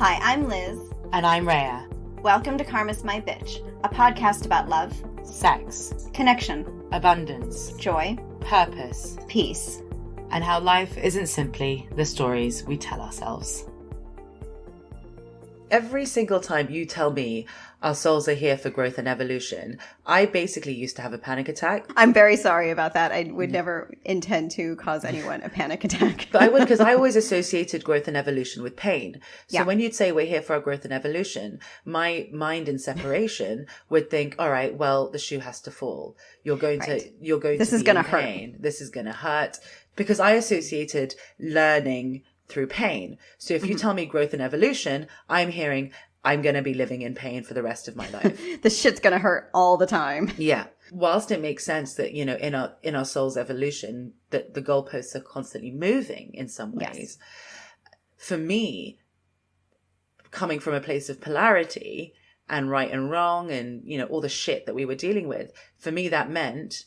Hi, I'm Liz. And I'm Rhea. Welcome to Karma's My Bitch, a podcast about love, sex, connection, abundance, joy, purpose, peace, and how life isn't simply the stories we tell ourselves. Every single time you tell me our souls are here for growth and evolution, I basically used to have a panic attack. I'm very sorry about that. I would never intend to cause anyone a panic attack. But I would, because I always associated growth and evolution with pain. So Yeah. when you'd say we're here for our growth and evolution, my mind in separation would think, all right, well, the shoe has to fall. You're going to be in pain. This is going to hurt. Because I associated learning through pain. So if you tell me growth and evolution, I'm hearing I'm going to be living in pain for the rest of my life. This shit's going to hurt all the time. Yeah. Whilst it makes sense that, you know, in our soul's evolution, that the goalposts are constantly moving in some ways. Yes. For me, coming from a place of polarity and right and wrong and, you know, all the shit that we were dealing with, for me, that meant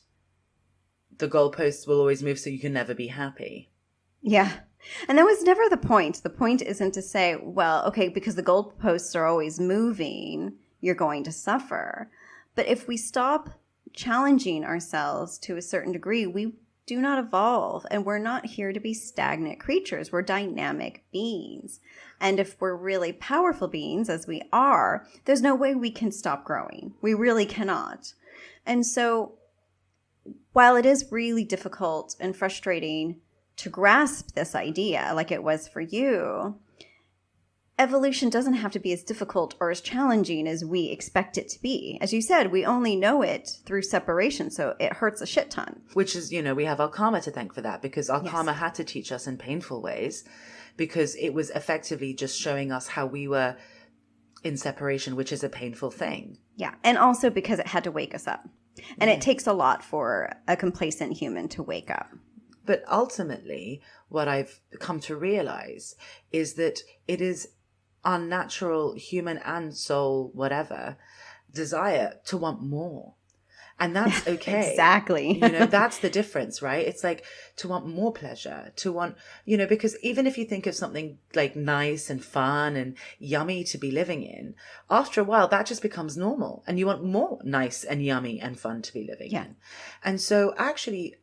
the goalposts will always move so you can never be happy. Yeah. And that was never the point. The point isn't to say, well, okay, because the goalposts are always moving, you're going to suffer. But if we stop challenging ourselves to a certain degree, we do not evolve. And we're not here to be stagnant creatures. We're dynamic beings. And if we're really powerful beings, as we are, there's no way we can stop growing. We really cannot. And so while it is really difficult and frustrating to grasp this idea like it was for you, evolution doesn't have to be as difficult or as challenging as we expect it to be. As you said, we only know it through separation, so it hurts a shit ton. Which is, you know, we have our karma to thank for that, because our karma had to teach us in painful ways, because it was effectively just showing us how we were in separation, which is a painful thing. Yeah, and also because it had to wake us up. And it takes a lot for a complacent human to wake up. But ultimately, what I've come to realize is that it is our natural human and soul, whatever, desire to want more. And that's okay. Exactly. You know, that's the difference, right? It's like to want more pleasure, to want, you know, because even if you think of something like nice and fun and yummy to be living in, after a while, that just becomes normal. And you want more nice and yummy and fun to be living in. And so actually,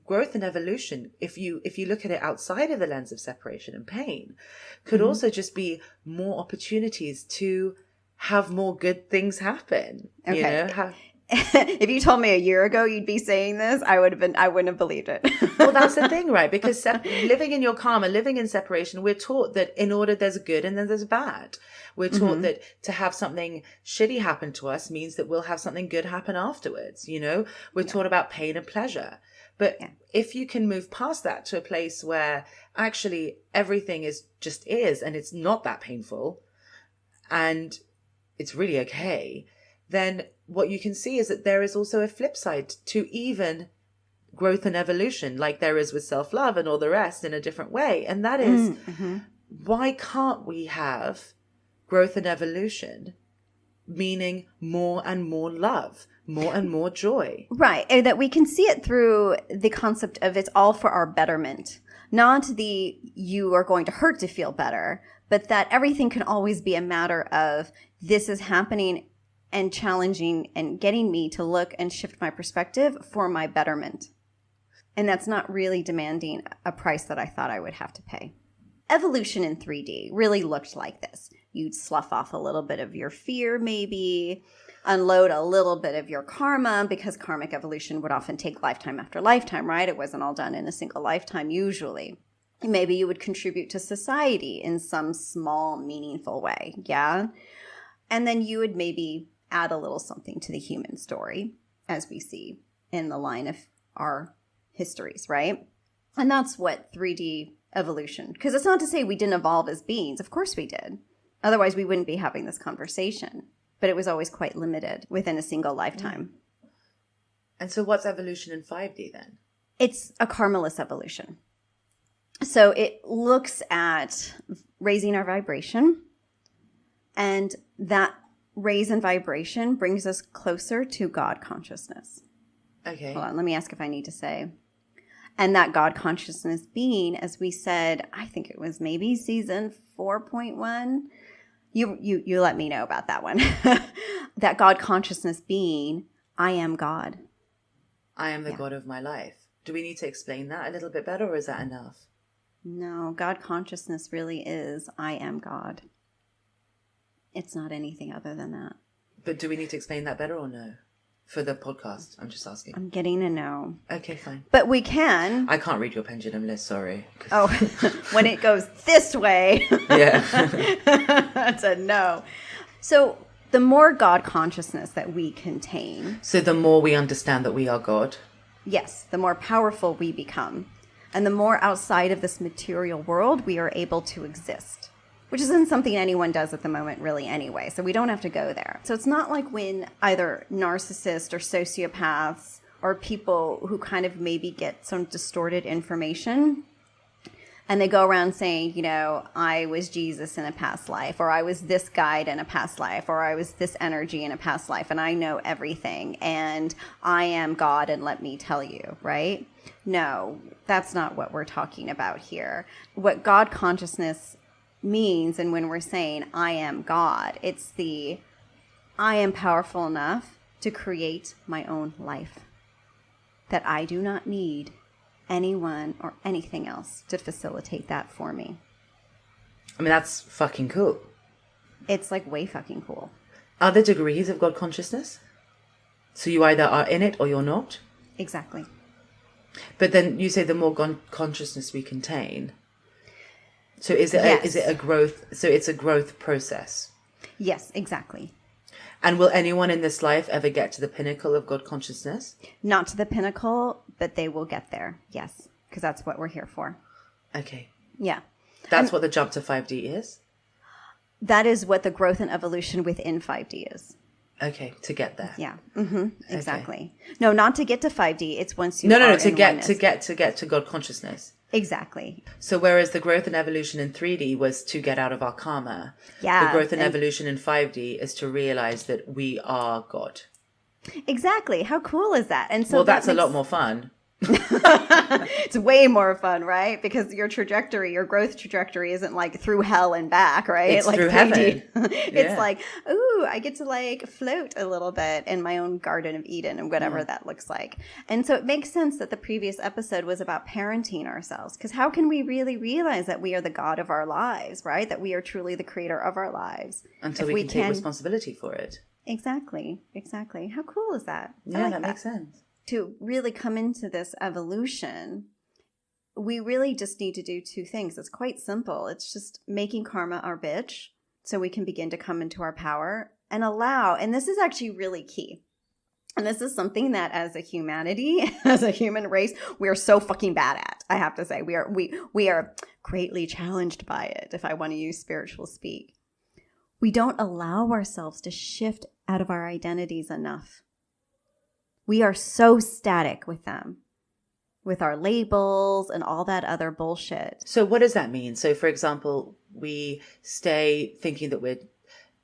growth and evolution, if you look at it outside of the lens of separation and pain, could also just be more opportunities to have more good things happen. Okay. You know, if you told me a year ago you'd be saying this, I wouldn't have believed it. Well, that's the thing, right? Because living in your karma, living in separation, we're taught that in order there's a good and then there's a bad. We're taught that to have something shitty happen to us means that we'll have something good happen afterwards. You know, we're taught about pain and pleasure. But if you can move past that to a place where actually everything is and it's not that painful and it's really okay, then what you can see is that there is also a flip side to even growth and evolution, like there is with self-love and all the rest, in a different way. And that is, why can't we have growth and evolution, meaning more and more love, more and more joy? Right. And that we can see it through the concept of it's all for our betterment, not the you are going to hurt to feel better, but that everything can always be a matter of this is happening and challenging and getting me to look and shift my perspective for my betterment. And that's not really demanding a price that I thought I would have to pay. Evolution in 3D really looked like this. You'd slough off a little bit of your fear, maybe unload a little bit of your karma, because karmic evolution would often take lifetime after lifetime, right? It wasn't all done in a single lifetime usually. Maybe you would contribute to society in some small, meaningful way, yeah? And then you would maybe add a little something to the human story, as we see in the line of our histories, right? And that's what 3D evolution, because it's not to say we didn't evolve as beings. Of course we did. Otherwise, we wouldn't be having this conversation. But it was always quite limited within a single lifetime. And so what's evolution in 5D then? It's a karmaless evolution. So it looks at raising our vibration, and that raise in vibration brings us closer to God consciousness. Okay. Hold on, let me ask if I need to say. And that God consciousness being, as we said, I think it was maybe season 4.1, You let me know about that one. That God consciousness being, I am God. I am the God of my life. Do we need to explain that a little bit better, or is that enough? No, God consciousness really is, I am God. It's not anything other than that. But do we need to explain that better or no? For the podcast, I'm just asking. I'm getting a no. Okay, fine. But we can. I can't read your pendulum list, sorry. Oh, when it goes this way. Yeah. That's a no. So the more God consciousness that we contain. So the more we understand that we are God. Yes, the more powerful we become. And the more outside of this material world we are able to exist. Which isn't something anyone does at the moment really anyway. So we don't have to go there. So it's not like when either narcissists or sociopaths or people who kind of maybe get some distorted information and they go around saying, you know, I was Jesus in a past life, or I was this guide in a past life, or I was this energy in a past life, and I know everything, and I am God, and let me tell you, right? No, that's not what we're talking about here. What God consciousness means, and when we're saying I am God, it's the I am powerful enough to create my own life, that I do not need anyone or anything else to facilitate that for me. I mean, that's fucking cool. It's like way fucking cool. Are there degrees of God consciousness? So you either are in it or you're not? Exactly. But then you say the more God consciousness we contain. So is it Yes. is it a growth? So it's a growth process. Yes, exactly. And will anyone in this life ever get to the pinnacle of God consciousness? Not to the pinnacle, but they will get there. Yes, because that's what we're here for. Okay. Yeah. That's what the jump to 5D is? That is what the growth and evolution within 5D is. Okay, to get there. Yeah. Mm-hmm. Exactly. No, not to get to 5D. It's once you No, are to in get oneness. to get to God consciousness. Exactly. So whereas the growth and evolution in 3D was to get out of our karma, Yeah, the growth and and- evolution in 5D is to realize that we are God. Exactly. How cool is that? And so Well, that that's a lot more fun. It's way more fun, right? Because your trajectory, your growth trajectory isn't like through hell and back, right? It's like through 3D. heaven. It's Yeah. like, ooh, I get to like float a little bit in my own Garden of Eden and whatever that looks like. And so it makes sense that the previous episode was about parenting ourselves. Because how can we really realize that we are the God of our lives, right? That we are truly the creator of our lives. Until If we can take responsibility for it. Exactly. Exactly. How cool is that? I Yeah, like that makes sense. To really come into this evolution, we really just need to do two things. It's quite simple. It's just making karma our bitch so we can begin to come into our power and allow, and this is actually really key. And this is something that as a humanity, as a human race, we are so fucking bad at. I have to say, we are greatly challenged by it, if I want to use spiritual speak. We don't allow ourselves to shift out of our identities enough. We are so static with them, with our labels and all that other bullshit. So what does that mean? So for example, we stay thinking that we're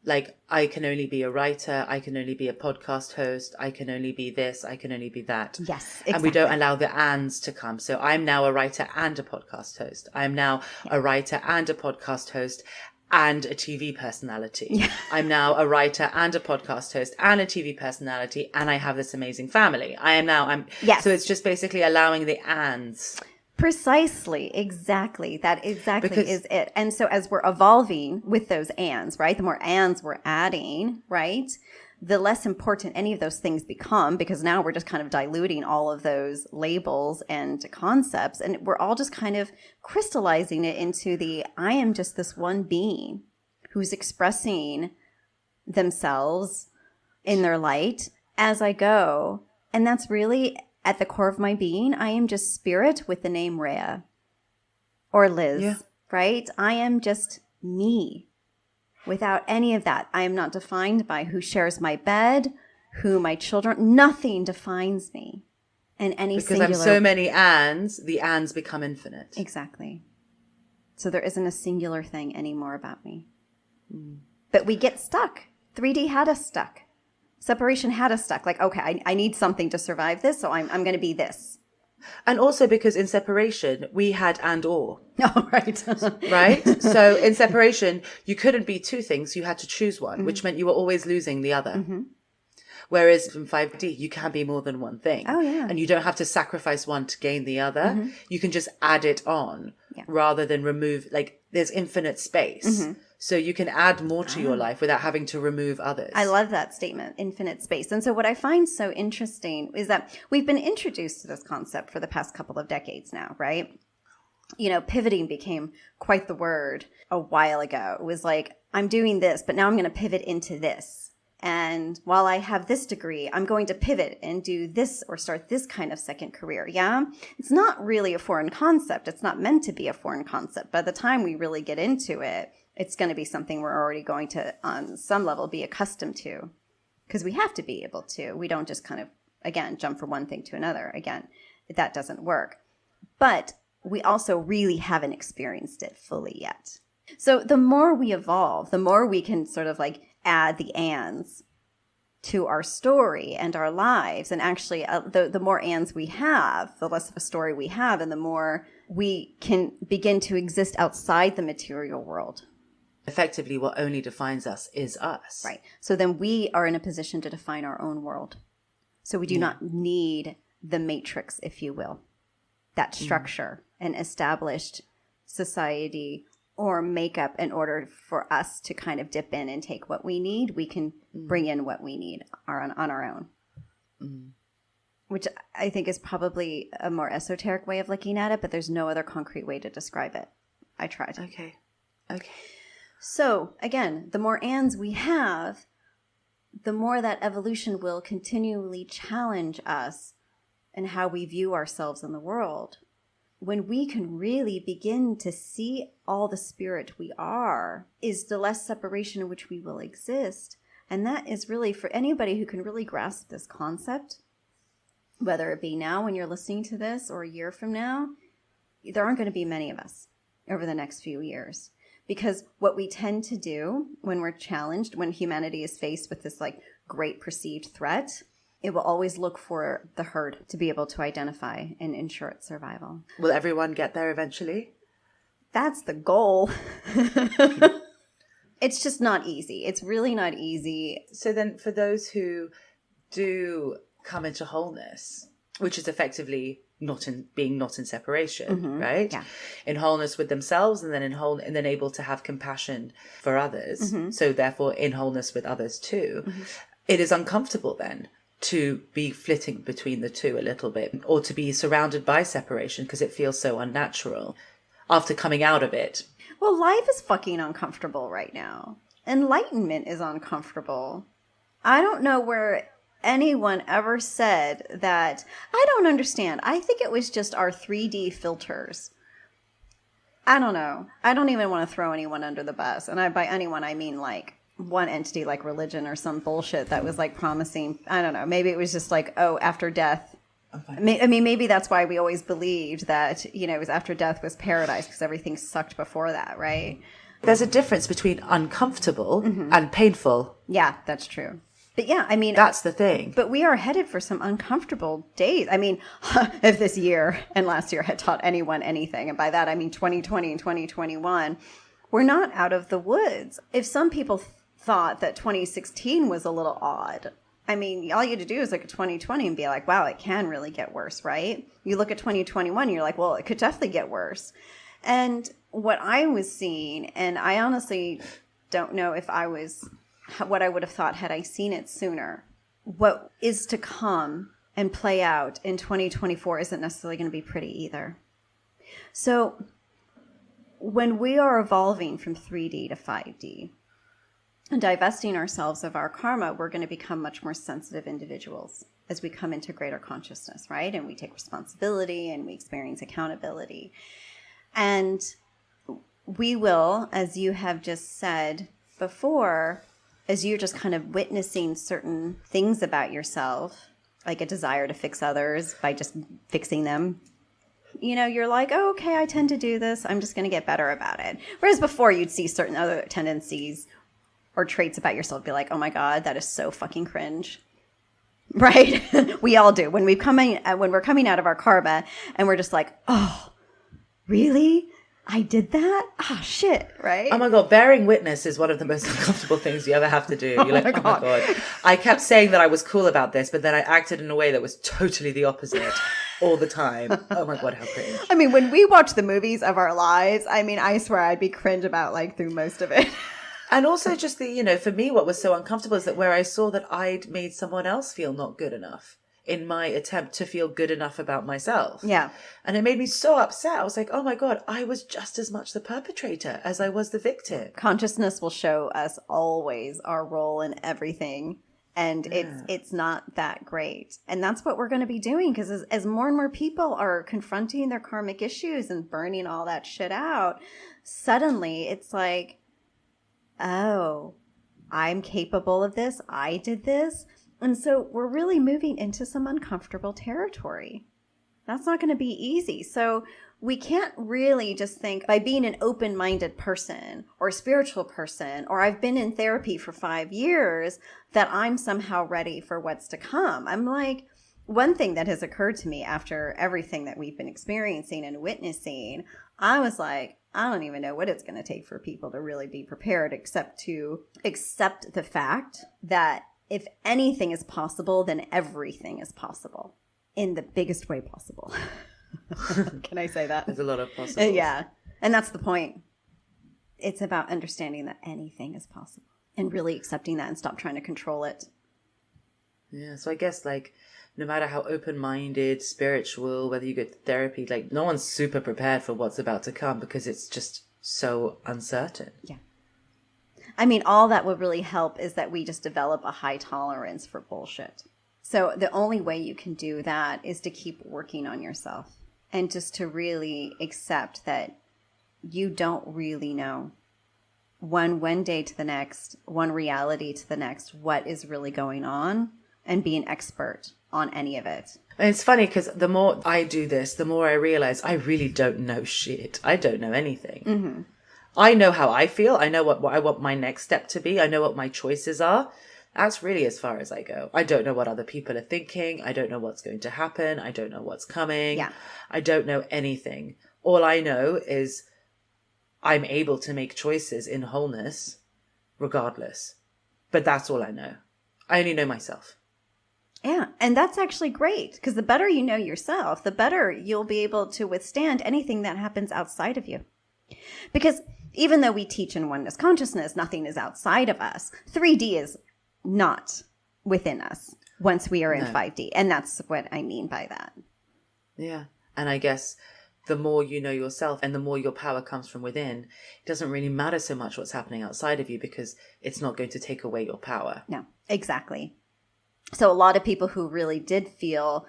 like, I can only be a writer, I can only be a podcast host, I can only be this, I can only be that. Yes, exactly. And we don't allow the ands to come. So I'm now a writer and a podcast host. I'm now a writer and a podcast host and a TV personality. Yeah. I'm now a writer and a podcast host and a TV personality, and I have this amazing family. Yes. So it's just basically allowing the ands. Precisely. Exactly. That exactly Because- is it. And so as we're evolving with those ands, right? The more ands we're adding, right? The less important any of those things become, because now we're just kind of diluting all of those labels and concepts. And we're all just kind of crystallizing it into the, I am just this one being who's expressing themselves in their light as I go. And that's really at the core of my being. I am just spirit with the name Rhea or Liz, Yeah. right? I am just me. Without any of that, I am not defined by who shares my bed, who my children, nothing defines me in any Because singular. I'm so many ands, the ands become infinite. Exactly. So there isn't a singular thing anymore about me. But we get stuck. 3D had us stuck. Separation had us stuck. Like, okay, I need something to survive this, so I'm going to be this. And also because in separation, we had and or. Oh, right. Right? So in separation, you couldn't be two things. You had to choose one, which meant you were always losing the other. Whereas from 5D, you can be more than one thing. Oh, yeah. And you don't have to sacrifice one to gain the other. You can just add it on rather than remove, like there's infinite space. So you can add more to your life without having to remove others. I love that statement, infinite space. And so what I find so interesting is that we've been introduced to this concept for the past couple of decades now, right? You know, pivoting became quite the word a while ago. It was like, I'm doing this, but now I'm going to pivot into this. And while I have this degree, I'm going to pivot and do this or start this kind of second career. Yeah. It's not really a foreign concept. It's not meant to be a foreign concept. By the time we really get into it, it's going to be something we're already going to, on some level, be accustomed to, because we have to be able to. We don't just kind of, again, jump from one thing to another. Again, that doesn't work. But we also really haven't experienced it fully yet. So the more we evolve, the more we can sort of like add the ands to our story and our lives. And actually, the more ands we have, the less of a story we have, and the more we can begin to exist outside the material world. Effectively, what only defines us is us. Right. So then we are in a position to define our own world. So we do not need the matrix, if you will, that structure, an established society or makeup in order for us to kind of dip in and take what we need. We can bring in what we need on our own, which I think is probably a more esoteric way of looking at it, but there's no other concrete way to describe it. I tried. Okay. So again, the more ands we have, the more that evolution will continually challenge us and how we view ourselves in the world. When we can really begin to see all the spirit we are, is the less separation in which we will exist. And that is really, for anybody who can really grasp this concept, whether it be now when you're listening to this or a year from now, there aren't going to be many of us over the next few years. Because what we tend to do when we're challenged, when humanity is faced with this like great perceived threat, it will always look for the herd to be able to identify and ensure its survival. Will everyone get there eventually? That's the goal. It's just not easy. It's really not easy. So then for those who do come into wholeness, which is effectively not in separation, right? Yeah. In wholeness with themselves, and then and then able to have compassion for others. So therefore in wholeness with others too. It is uncomfortable then to be flitting between the two a little bit, or to be surrounded by separation because it feels so unnatural after coming out of it. Well, life is fucking uncomfortable right now. Enlightenment is uncomfortable. I don't know where anyone ever said that. I don't understand. I think it was just our 3D filters. I don't know. I don't even want to throw anyone under the bus. And by anyone, I mean like one entity like religion or some bullshit that was like promising. I don't know. Maybe it was just like, oh, after death. Okay. I mean, maybe that's why we always believed that, you know, it was after death was paradise because everything sucked before that, right? There's a difference between uncomfortable and painful. Yeah, that's true. But yeah, I mean, that's the thing. But we are headed for some uncomfortable days. I mean, if this year and last year had taught anyone anything, and by that I mean 2020 and 2021, we're not out of the woods. If some people thought that 2016 was a little odd, I mean, all you had to do is look at 2020 and be like, wow, it can really get worse, right? You look at 2021, you're like, well, it could definitely get worse. And what I was seeing, and I honestly don't know if I was what I would have thought had I seen it sooner. What is to come and play out in 2024 isn't necessarily going to be pretty either. So when we are evolving from 3D to 5D and divesting ourselves of our karma, we're going to become much more sensitive individuals as we come into greater consciousness, right? And we take responsibility and we experience accountability. And we will, as you have just said before, as you're just kind of witnessing certain things about yourself, like a desire to fix others by just fixing them, you know, you're like, oh, okay, I tend to do this. I'm just going to get better about it. Whereas before you'd see certain other tendencies or traits about yourself, be like, oh my God, that is so fucking cringe. Right? We all do. When we're coming out of our karma and we're just like, oh, really? I did that? Oh, shit, right? Oh my God, bearing witness is one of the most uncomfortable things you ever have to do. You're like, oh my God. I kept saying that I was cool about this, but then I acted in a way that was totally the opposite all the time. Oh my God, how cringe. I mean, when we watch the movies of our lives, I mean, I swear I'd be cringe about like through most of it. And also just for me, what was so uncomfortable is that where I saw that I'd made someone else feel not good enough in my attempt to feel good enough about myself. Yeah. And it made me so upset. I was like, oh my God, I was just as much the perpetrator as I was the victim. Consciousness will show us always our role in everything. And it's not that great. And that's what we're going to be doing, because as more and more people are confronting their karmic issues and burning all that shit out, suddenly it's like, oh, I'm capable of this. I did this. And so we're really moving into some uncomfortable territory. That's not going to be easy. So we can't really just think by being an open-minded person or a spiritual person, or I've been in therapy for 5 years, that I'm somehow ready for what's to come. I'm like, one thing that has occurred to me after everything that we've been experiencing and witnessing, I was like, I don't even know what it's going to take for people to really be prepared, except to accept the fact that if anything is possible, then everything is possible in the biggest way possible. Can I say that? There's a lot of possible. Yeah. And that's the point. It's about understanding that anything is possible and really accepting that and stop trying to control it. Yeah. So I guess like no matter how open-minded, spiritual, whether you go to therapy, like no one's super prepared for what's about to come because it's just so uncertain. Yeah. I mean, all that would really help is that we just develop a high tolerance for bullshit. So the only way you can do that is to keep working on yourself and just to really accept that you don't really know one day to the next, one reality to the next, what is really going on, and be an expert on any of it. And it's funny because the more I do this, the more I realize I really don't know shit. I don't know anything. Mm-hmm. I know how I feel. I know what I want my next step to be. I know what my choices are. That's really as far as I go. I don't know what other people are thinking. I don't know what's going to happen. I don't know what's coming. Yeah. I don't know anything. All I know is I'm able to make choices in wholeness regardless. But that's all I know. I only know myself. Yeah, and that's actually great, because the better you know yourself, the better you'll be able to withstand anything that happens outside of you. Because even though we teach in oneness consciousness, nothing is outside of us. 3D is not within us once we are in 5D. And that's what I mean by that. Yeah. And I guess the more you know yourself and the more your power comes from within, it doesn't really matter so much what's happening outside of you, because it's not going to take away your power. No, exactly. So a lot of people who really did feel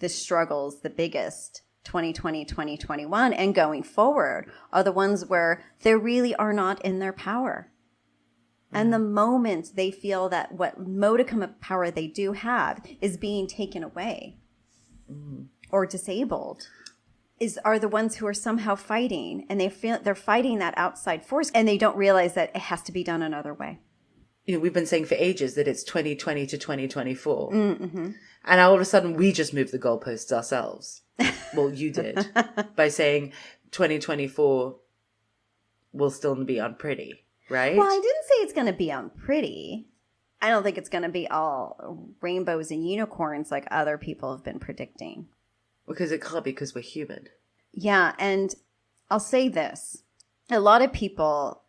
the struggles the biggest 2020, 2021, and going forward are the ones where they really are not in their power. And the moment they feel that what modicum of power they do have is being taken away or disabled, are the ones who are somehow fighting, and they feel they're fighting that outside force, and they don't realize that it has to be done another way. You know, we've been saying for ages that it's 2020 to 2024. Mm-hmm. And all of a sudden we just moved the goalposts ourselves. Well, you did. By saying 2024 will still be unpretty, right? Well, I didn't say it's going to be unpretty. I don't think it's going to be all rainbows and unicorns like other people have been predicting. Because it can't be, because we're human. Yeah, and I'll say this. A lot of people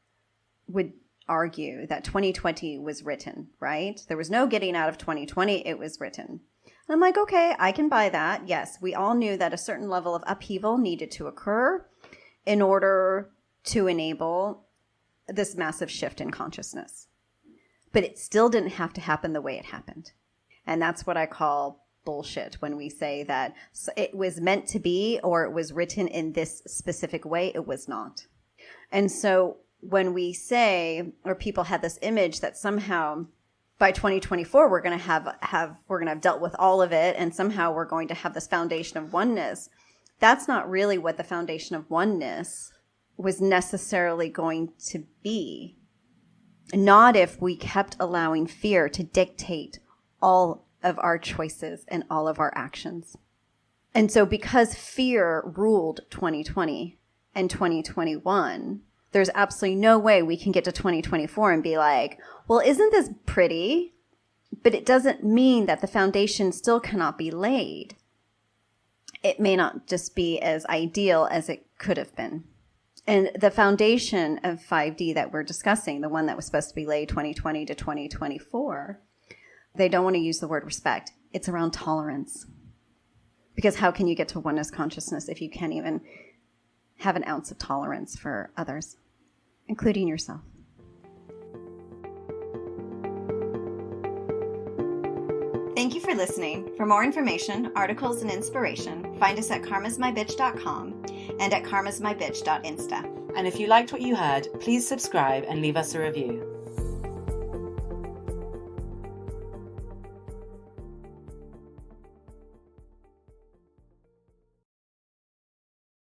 would argue that 2020 was written, right? There was no getting out of 2020. It was written. And I'm like, okay, I can buy that. Yes, we all knew that a certain level of upheaval needed to occur in order to enable this massive shift in consciousness. But it still didn't have to happen the way it happened. And that's what I call bullshit when we say that it was meant to be, or it was written in this specific way. It was not. And so when we say, or people have this image that somehow by 2024 we're going to have dealt with all of it, and somehow we're going to have this foundation of oneness, that's not really what the foundation of oneness was necessarily going to be. Not if we kept allowing fear to dictate all of our choices and all of our actions. And so because fear ruled 2020 and 2021, there's absolutely no way we can get to 2024 and be like, well, isn't this pretty? But it doesn't mean that the foundation still cannot be laid. It may not just be as ideal as it could have been. And the foundation of 5D that we're discussing, the one that was supposed to be laid 2020 to 2024, they don't want to use the word respect. It's around tolerance. Because how can you get to oneness consciousness if you can't even have an ounce of tolerance for others, including yourself? Thank you for listening. For more information, articles, and inspiration, find us at karmasmybitch.com and at karmasmybitch.insta. And if you liked what you heard, please subscribe and leave us a review.